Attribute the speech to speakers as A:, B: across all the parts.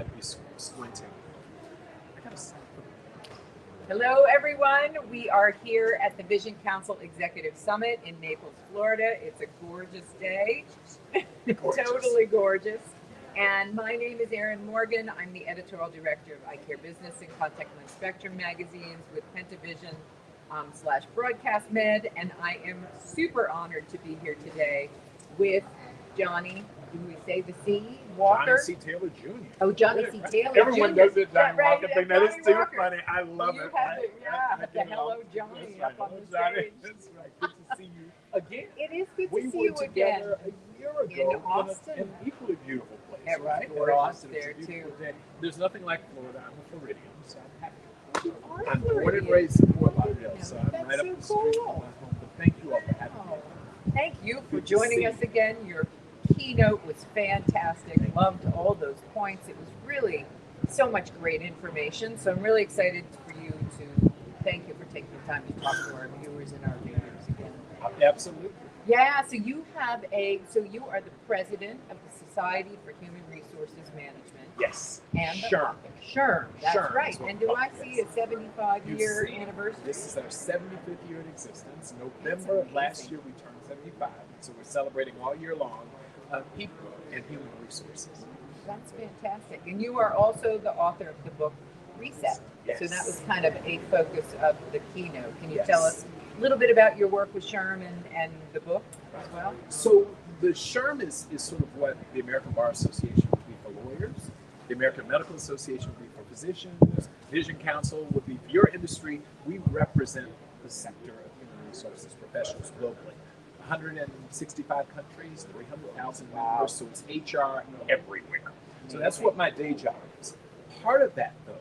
A: might be squinting. I gotta stop.
B: Hello, everyone. We are here at the Vision Council Executive Summit in Naples, Florida. It's a gorgeous day,
A: Gorgeous.
B: totally gorgeous. And my name is Erin Morgan. I'm the editorial director of Eyecare Business and Contact Lens Spectrum magazines with Pentavision / Broadcast Med. And I am super honored to be here today with Johnny, do we say the C? Walker?
A: Johnny C. Taylor Jr.
B: Oh, Johnny C. Taylor
A: Everyone
B: Jr.
A: knows the Johnny
B: Yeah, right,
A: Walker thing. That
B: Johnny
A: is too
B: Walker.
A: funny. I love
B: You
A: it.
B: have the,
A: I
B: the
A: get it
B: Hello
A: all.
B: Johnny
A: That's
B: up on
A: right.
B: the
A: Johnny.
B: stage.
A: That's right. Good to see you again.
B: It is good to
A: We
B: see
A: were
B: you again.
A: together a year ago
B: In Austin.
A: an equally beautiful place.
B: Yeah,
A: right?
B: it's
A: In
B: gorgeous
A: Austin.
B: there,
A: It's a beautiful
B: too.
A: day. There's nothing like Florida. I'm a Floridian, so I'm happy.
B: You are
A: I'm born and
B: Floridian.
A: raised in Fort Lauderdale, so I'm
B: That's
A: right up
B: so
A: the street from my
B: cool.
A: home. But thank you all for having me.
B: Oh, thank you for
A: Good to
B: joining
A: see
B: us
A: you.
B: again. Your keynote was fantastic. Loved all those points. It was really so much great information. So I'm really excited for you to thank you for taking the time to talk to our viewers and our readers again.
A: Absolutely.
B: Yeah, so you are the president of the Society for Human Resources Management.
A: Yes.
B: And the
A: SHRM.
B: SHRM, that's
A: SHRM
B: right.
A: is what
B: And
A: we
B: do
A: call
B: I
A: it,
B: see
A: yes.
B: a 75-year
A: You see,
B: anniversary?
A: This is our 75th year in existence. November of last year, we turned 75. So we're celebrating all year long people and human resources.
B: That's fantastic. And you are also the author of the book Reset.
A: Yes.
B: So that was kind of a focus of the keynote. Can you
A: Yes.
B: tell us a little bit about your work with SHRM and the book as well?
A: So the SHRM is sort of what the American Bar Association would be for lawyers, the American Medical Association would be for physicians, Vision Council would be for your industry. We represent the sector of human resources professionals globally. 165 countries, 300,000 members, so it's HR everywhere. So that's what my day job is. Part of that, though,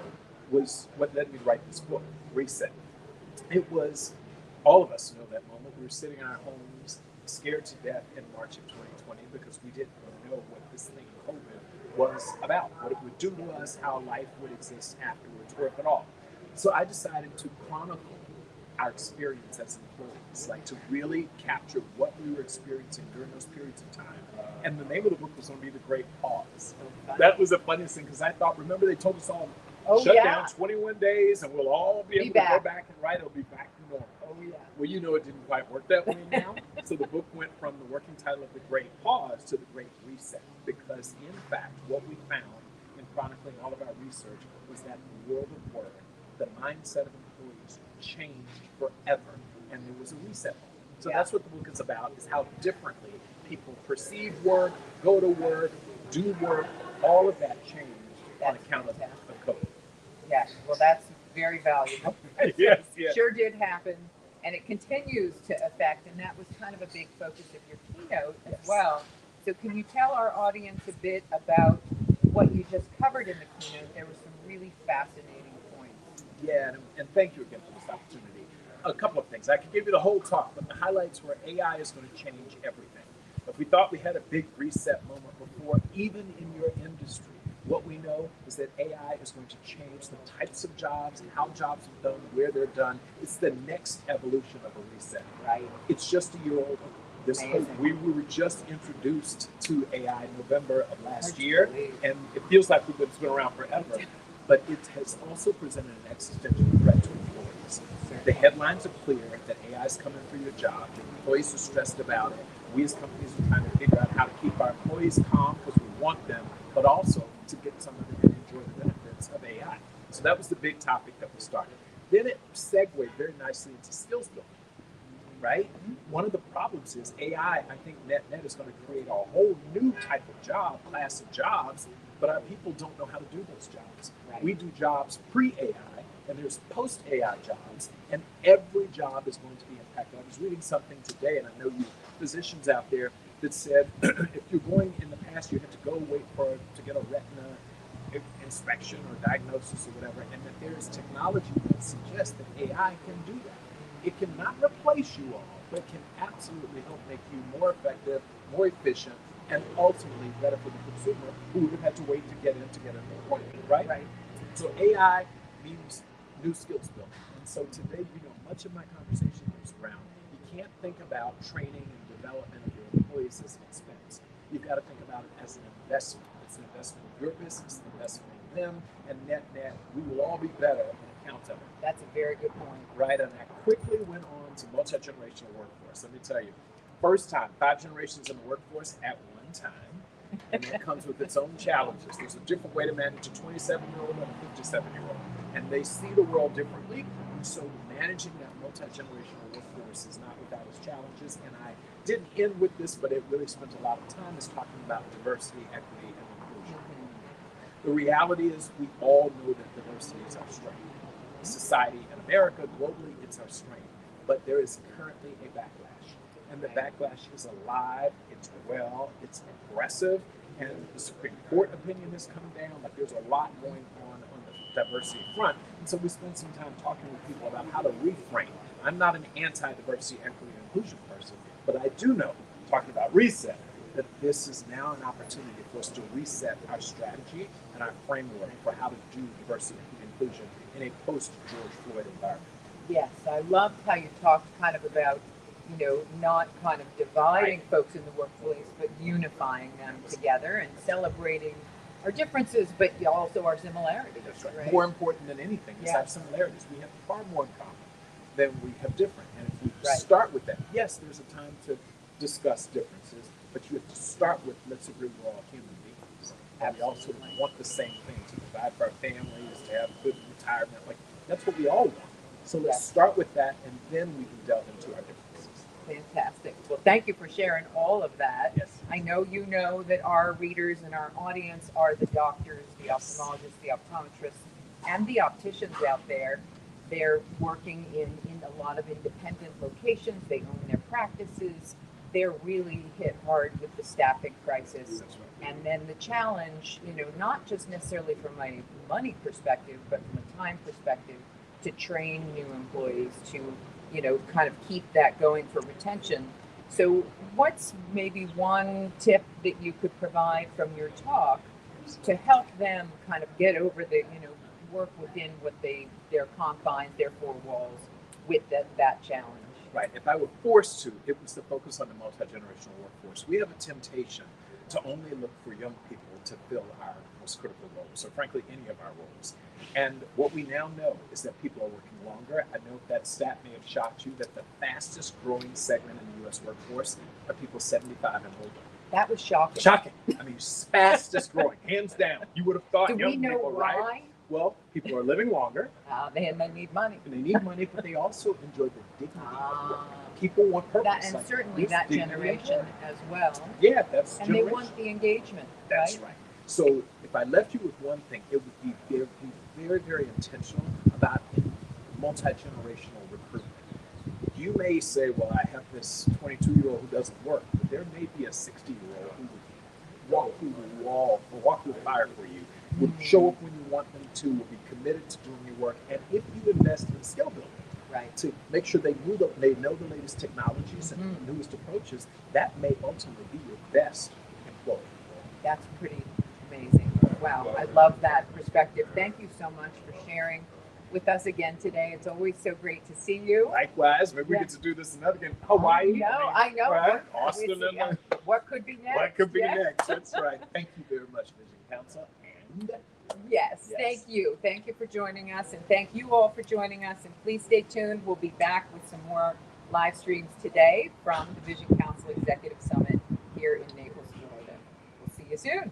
A: was what led me to write this book, Reset. It was, all of us know that moment. We were sitting in our homes, scared to death in March of 2020 because we didn't know what this thing, COVID, was about, what it would do to us, how life would exist afterwards, or if at all. So I decided to chronicle our experience as employees, like to really capture what we were experiencing during those periods of time. And the name of the book was going to be The Great Pause. That was the funniest thing because I thought, remember they told us all shut down 21 days and we'll all be able to go back and write. It'll be back to normal.
B: Oh, yeah.
A: Well, you know it didn't quite work that way now. So the book went from the working title of The Great Pause to The Great Reset because, in fact, what we found in chronicling all of our research was that the world of work, the mindset of employees changed forever, and there was a reset moment. So that's what the book is about, is how differently people perceive work, go to work, do work, all of that changed on account of COVID.
B: Yes, well, that's very valuable.
A: Yes.
B: Sure did happen, and it continues to affect, and that was kind of a big focus of your keynote as well. So can you tell our audience a bit about what you just covered in the keynote? There were some really fascinating points.
A: Yeah, and thank you again for this opportunity. A couple of things. I could give you the whole talk, but the highlights were AI is going to change everything. If we thought we had a big reset moment before, even in your industry, what we know is that AI is going to change the types of jobs, how jobs are done, where they're done. It's the next evolution of a reset, right? It's just a year older. We were just introduced to AI in November of last year, and it feels like it's been around forever. But it has also presented an existential threat to employees. The headlines are clear that AI is coming for your job. The employees are stressed about it. We as companies are trying to figure out how to keep our employees calm because we want them, but also to get some of them and enjoy the benefits of AI. So that was the big topic that we started. Then it segued very nicely into skills building, right? One of the problems is AI, I think net is going to create a whole new type of job, class of jobs, but our people don't know how to do those jobs. Right. We do jobs pre-AI, and there's post-AI jobs, and every job is going to be impacted. I was reading something today, and I know you physicians out there that said if you're going in the past, you had to go wait to get a retina inspection or diagnosis or whatever, and that there is technology that suggests that AI can do that. It cannot replace you all, but it can absolutely help make you more effective, more efficient, and ultimately better for the consumer who would have had to wait to get an appointment, right? So AI means new skills building. And so today, much of my conversation goes around, you can't think about training and development of your employees as an expense. You've got to think about it as an investment. It's an investment in your business, an investment in them, and net, we will all be better on account of it.
B: That's a very good point.
A: Right, and I quickly went on to multi-generational workforce. Let me tell you, first time, 5 generations in the workforce at one time, and that comes with its own challenges. There's a different way to manage a 27-year-old and a 57-year-old, and they see the world differently, and so managing that multi-generational workforce is not without its challenges, and I didn't end with this, but it really spent a lot of time is talking about diversity, equity, and inclusion. The reality is we all know that diversity is our strength. Society in America, globally, it's our strength. But there is currently a backlash. And the backlash is alive, it's well, it's aggressive, and the Supreme Court opinion has come down. Like there's a lot going on the diversity front. And so we spend some time talking with people about how to reframe. I'm not an anti-diversity, equity, and inclusion person, but I do know, talking about reset, that this is now an opportunity for us to reset our strategy and our framework for how to do diversity, equity, and inclusion in a post-George Floyd environment.
B: Yes, I loved how you talked kind of about, not kind of dividing folks in the workplace, but unifying them together and celebrating our differences, but also our similarities.
A: That's right.
B: Right?
A: More important than anything is our similarities. We have far more in common than we have different. And if we start with that, yes, there's a time to discuss differences, but you have to start with, let's agree we're all human beings. And we also want the same thing, to provide for our families, to have good retirement. Like, that's what we all want. So let's start with that, and then we can delve into our differences.
B: Fantastic. Well, thank you for sharing all of that.
A: Yes.
B: I know you know that our readers and our audience are the doctors, the ophthalmologists, the optometrists, and the opticians out there. They're working in a lot of independent locations. They own their practices. They're really hit hard with the staffing crisis.
A: That's right.
B: And then the challenge, not just necessarily from a money perspective, but from a time perspective, to train new employees to, kind of keep that going for retention. So what's maybe one tip that you could provide from your talk to help them kind of get over the, work within what their confines, their four walls with that challenge?
A: Right. If I were forced to, it was to focus on the multi-generational workforce. We have a temptation to only look for young people to fill our most critical roles, or frankly, any of our roles. And what we now know is that people are working longer. I know that stat may have shocked you that the fastest growing segment in the U.S. workforce are people 75 and older.
B: That was shocking.
A: Shocking. I mean, fastest growing, hands down. You would have thought
B: Do
A: young
B: we know
A: people,
B: why?
A: right? Well, people are living longer.
B: They need money.
A: And they need money, but they also enjoy the dignity of work. People want purpose.
B: And certainly that generation as well.
A: Yeah, that's
B: and they want the engagement.
A: That's right. So if I left you with one thing, it would be very, very intentional about multi-generational recruitment. You may say, well, I have this 22-year-old who doesn't work, but there may be a 60-year-old who would walk through the wall or walk through the fire for you, would show up when you want them to, will be committed to doing your work, and if you invest in skill building,
B: right,
A: to make sure they know the latest technologies and the newest approaches, that may ultimately be your best employee.
B: That's pretty amazing. Wow, I love that perspective. Thank you so much for sharing with us again today. It's always so great to see you.
A: Likewise, maybe we get to do this another again. Hawaii.
B: I know.
A: Right? Austin.
B: What could be next?
A: What could be next? That's right. Thank you very much, Vision Council. And
B: yes, thank you. Thank you for joining us, and thank you all for joining us. And please stay tuned. We'll be back with some more live streams today from the Vision Council Executive Summit here in Naples, Florida. We'll see you soon.